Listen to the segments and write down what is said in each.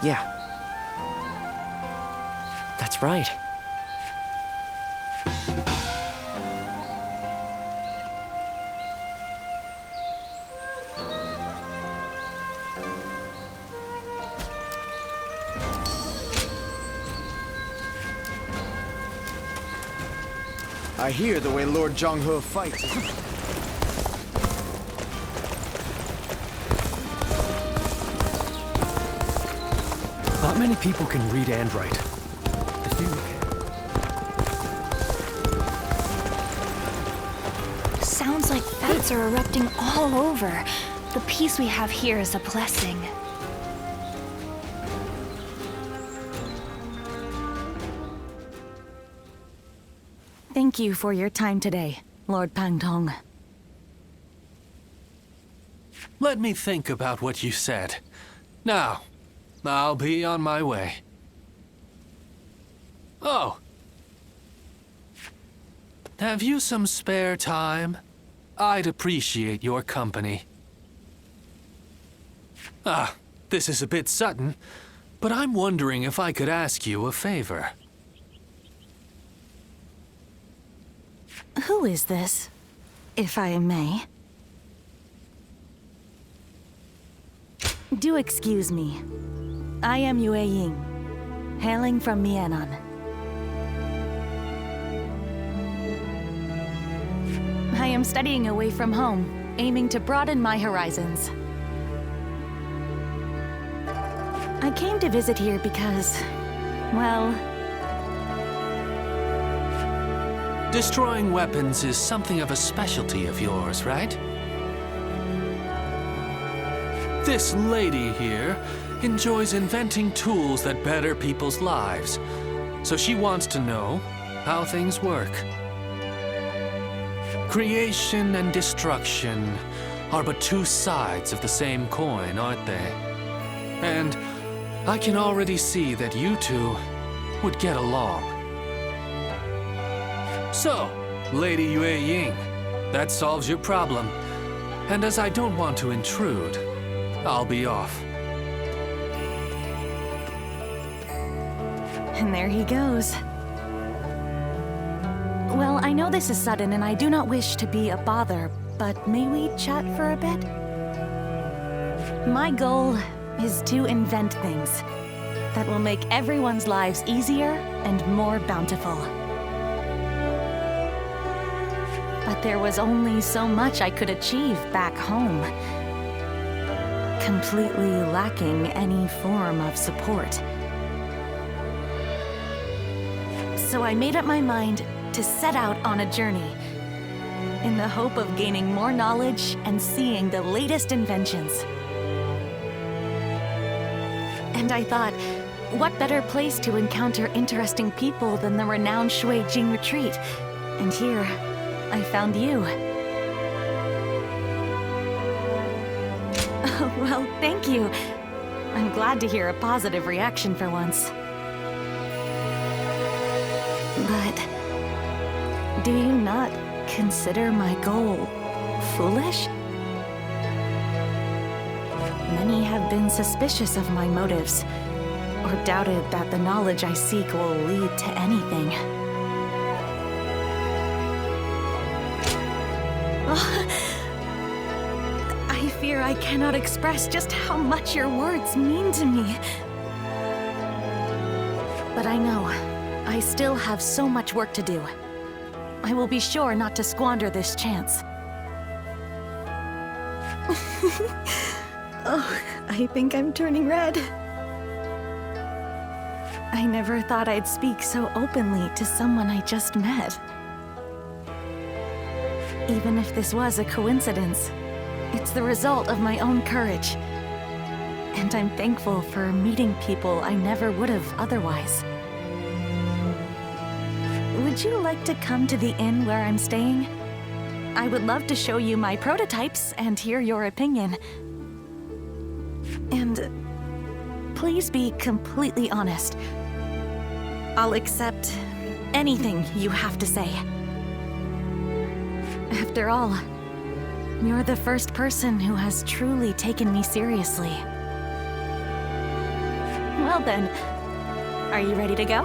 Yeah. That's right. I hear the way Lord Zhonghe fights. Not many people can read and write. The few can. Sounds like fights are erupting all over. The peace we have here is a blessing. Thank you for your time today, Lord Pangtong. Let me think about what you said. Now, I'll be on my way. Oh! Have you some spare time? I'd appreciate your company. This is a bit sudden, but I'm wondering if I could ask you a favor. Who is this, if I may? Do excuse me. I am Yue Ying, hailing from Mianan. I am studying away from home, aiming to broaden my horizons. I came to visit here because, well... Destroying weapons is something of a specialty of yours, right? This lady here enjoys inventing tools that better people's lives, so she wants to know how things work. Creation and destruction are but two sides of the same coin, aren't they? And I can already see that you two would get along. So, Lady Yue Ying, that solves your problem. And as I don't want to intrude, I'll be off. And there he goes. Well, I know this is sudden and I do not wish to be a bother, but may we chat for a bit? My goal is to invent things that will make everyone's lives easier and more bountiful. But there was only so much I could achieve back home, completely lacking any form of support. So I made up my mind to set out on a journey in the hope of gaining more knowledge and seeing the latest inventions. And I thought, what better place to encounter interesting people than the renowned Shui Jing retreat? And here, I found you. Oh, well, thank you. I'm glad to hear a positive reaction for once. But do you not consider my goal foolish? Many have been suspicious of my motives, or doubted that the knowledge I seek will lead to anything. I fear I cannot express just how much your words mean to me. But I know, I still have so much work to do. I will be sure not to squander this chance. Oh, I think I'm turning red. I never thought I'd speak so openly to someone I just met. Even if this was a coincidence, it's the result of my own courage. And I'm thankful for meeting people I never would have otherwise. Would you like to come to the inn where I'm staying? I would love to show you my prototypes and hear your opinion. And please be completely honest. I'll accept anything you have to say. After all, you're the first person who has truly taken me seriously. Well then, are you ready to go?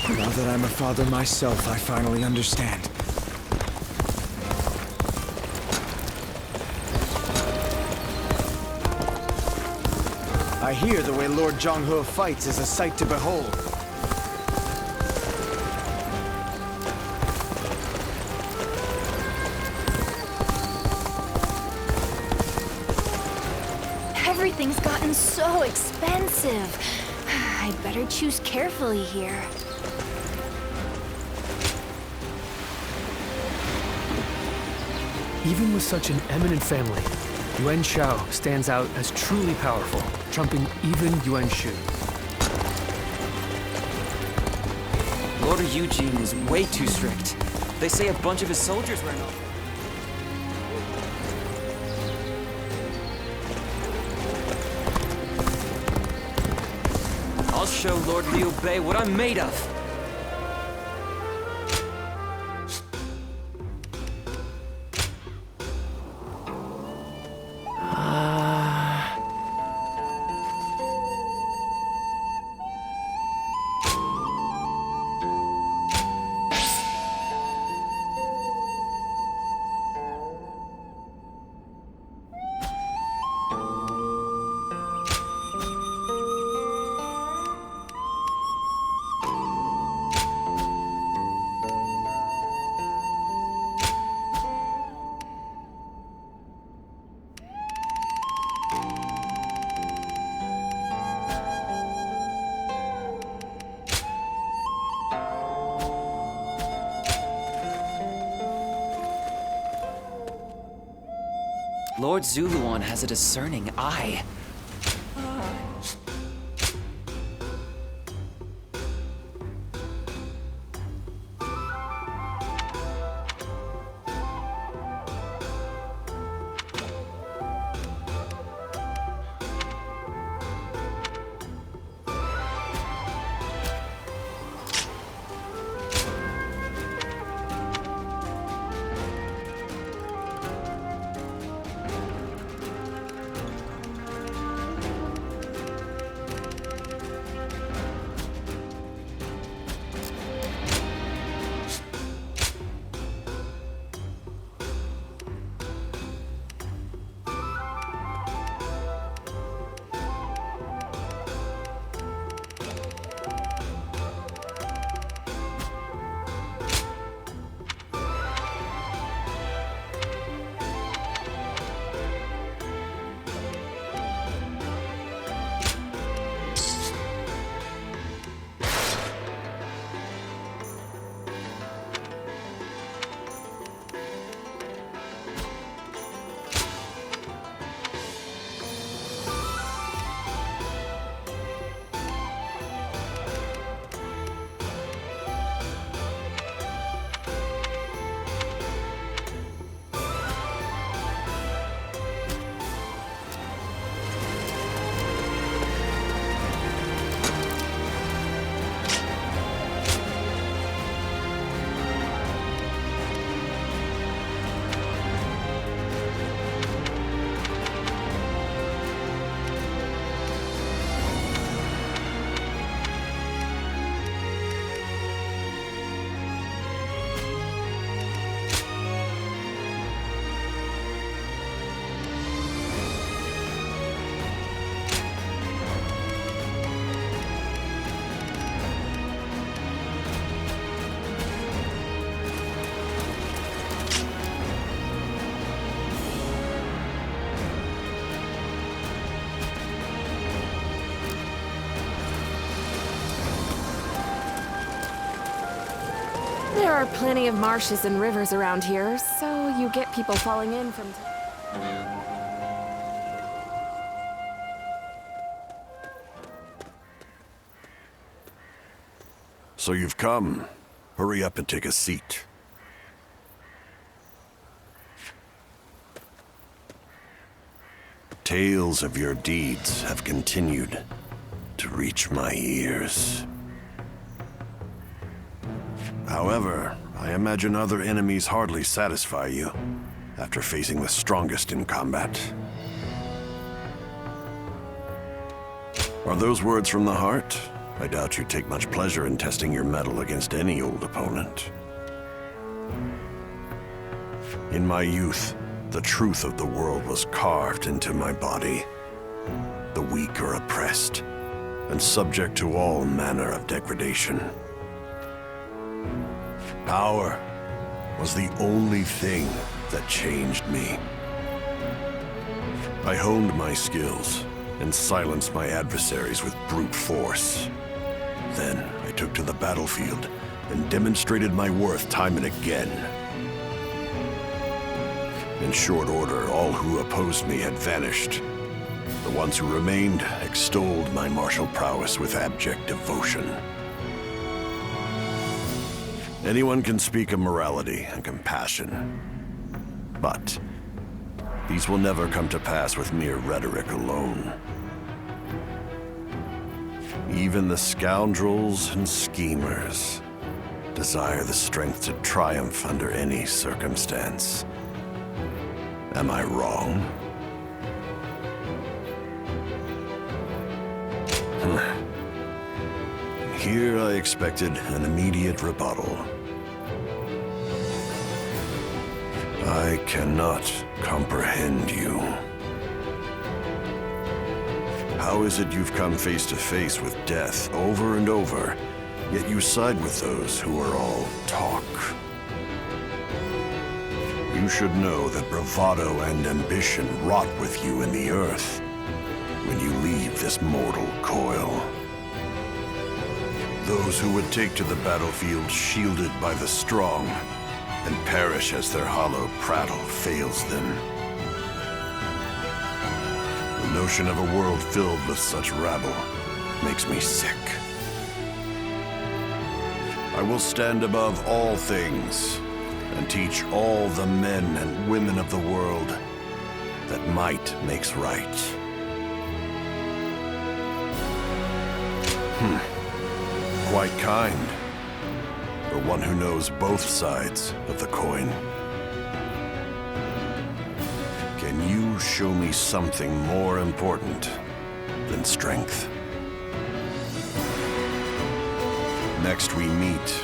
Now that I'm a father myself, I finally understand. I hear the way Lord Jong-ho fights is a sight to behold. Everything's gotten so expensive. I'd better choose carefully here. Even with such an eminent family, Yuan Shao stands out as truly powerful, trumping even Yuan Shu. Lord Eugene is way too strict. They say a bunch of his soldiers ran off. I'll show Lord Liu Bei what I'm made of. Lord Zuluan has a discerning eye. There are plenty of marshes and rivers around here, so you get people falling in from time. So you've come. Hurry up and take a seat. Tales of your deeds have continued to reach my ears. However, I imagine other enemies hardly satisfy you after facing the strongest in combat. Are those words from the heart? I doubt you take much pleasure in testing your mettle against any old opponent. In my youth, the truth of the world was carved into my body. The weak are oppressed and subject to all manner of degradation. Power was the only thing that changed me. I honed my skills and silenced my adversaries with brute force. Then I took to the battlefield and demonstrated my worth time and again. In short order, all who opposed me had vanished. The ones who remained extolled my martial prowess with abject devotion. Anyone can speak of morality and compassion, but these will never come to pass with mere rhetoric alone. Even the scoundrels and schemers desire the strength to triumph under any circumstance. Am I wrong? Here I expected an immediate rebuttal. I cannot comprehend you. How is it you've come face to face with death over and over, yet you side with those who are all talk? You should know that bravado and ambition rot with you in the earth when you leave this mortal coil. Those who would take to the battlefield shielded by the strong and perish as their hollow prattle fails them. The notion of a world filled with such rabble makes me sick. I will stand above all things and teach all the men and women of the world that might makes right. Quite kind for one who knows both sides of the coin. Can you show me something more important than strength? Next we meet,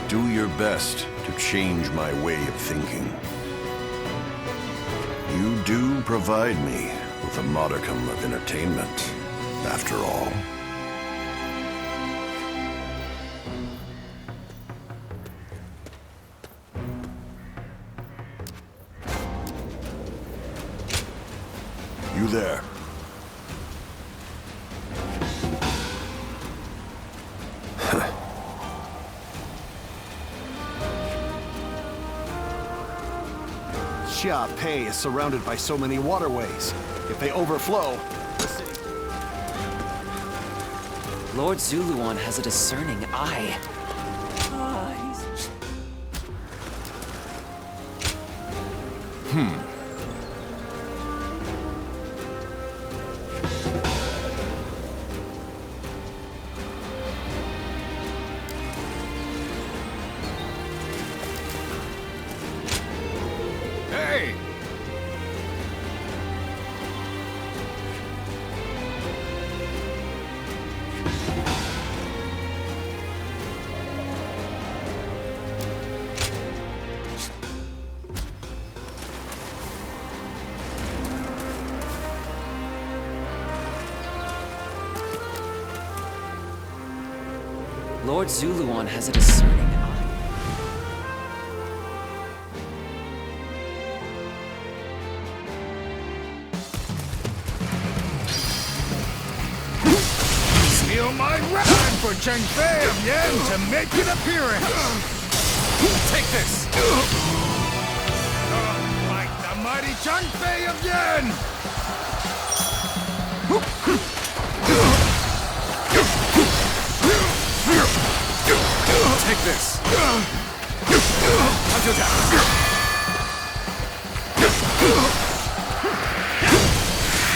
do your best to change my way of thinking. You do provide me with a modicum of entertainment, after all. You there? Xia Pei is surrounded by so many waterways. If they overflow, the city... Lord Zuluan has a discerning eye. Hey! Lord Zuluan has a discerning eye. Feel my wrath! Time for Cheng Fei of Yen to make an appearance! Take this! Like the mighty Cheng Fei of Yen! Take this! Time to attack!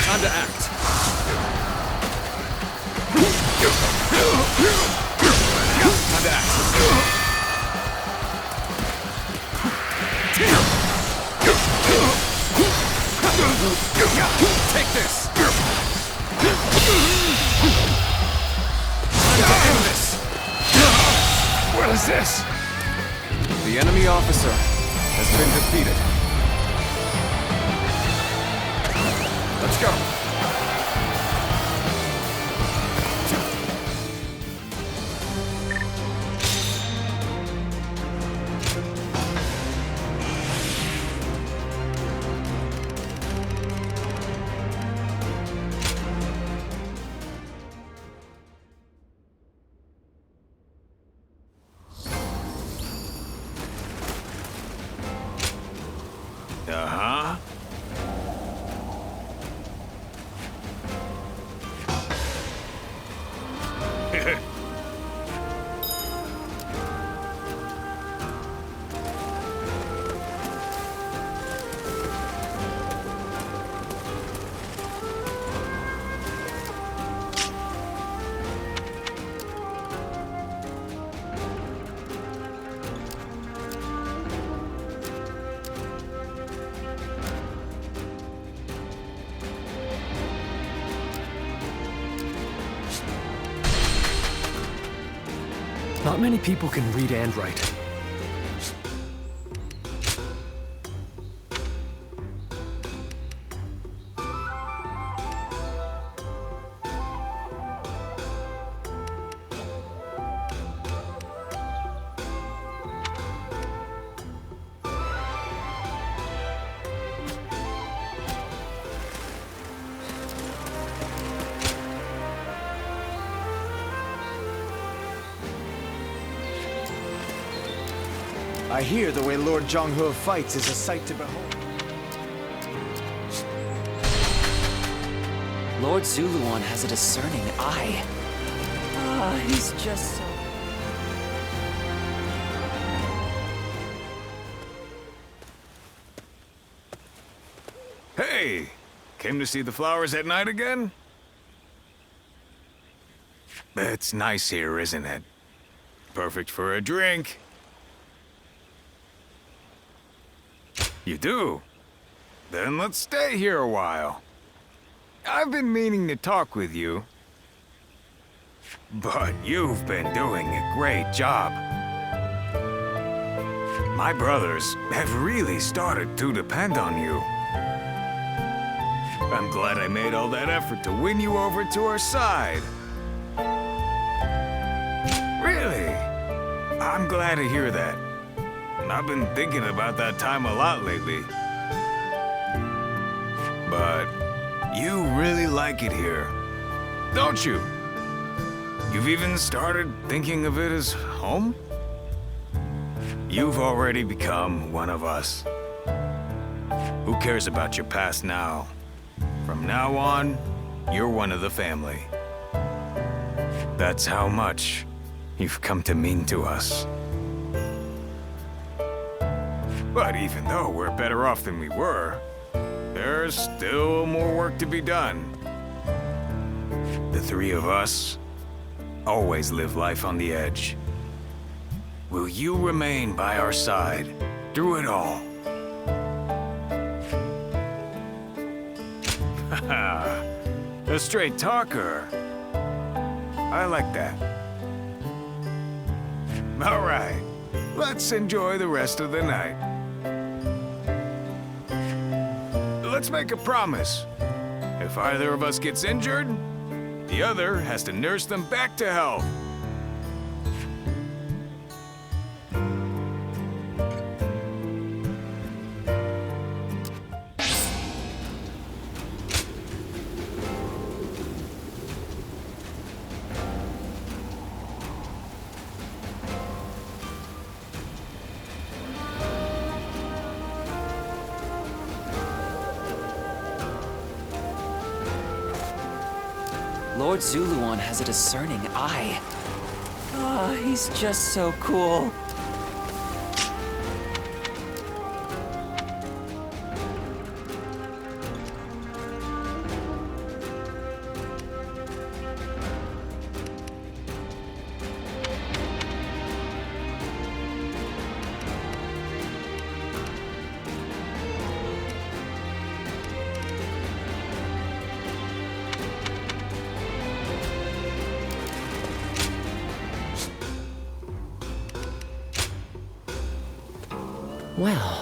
Time to act! Time to act! Take this! Time to end this! What is this? The enemy officer has been defeated. Let's go. Uh-huh. Not many people can read and write. I hear the way Lord Zhonghe fights is a sight to behold. Lord Zuluan has a discerning eye. He's just so... Hey! Came to see the flowers at night again? It's nice here, isn't it? Perfect for a drink. You do? Then let's stay here a while. I've been meaning to talk with you. But you've been doing a great job. My brothers have really started to depend on you. I'm glad I made all that effort to win you over to our side. Really? I'm glad to hear that. I've been thinking about that time a lot lately. But you really like it here, don't you? You've even started thinking of it as home? You've already become one of us. Who cares about your past now? From now on, you're one of the family. That's how much you've come to mean to us. But even though we're better off than we were, there's still more work to be done. The three of us always live life on the edge. Will you remain by our side through it all? Haha, a straight talker. I like that. All right, let's enjoy the rest of the night. Let's make a promise. If either of us gets injured, the other has to nurse them back to health. Lord Zuluan has a discerning eye. He's just so cool. Well,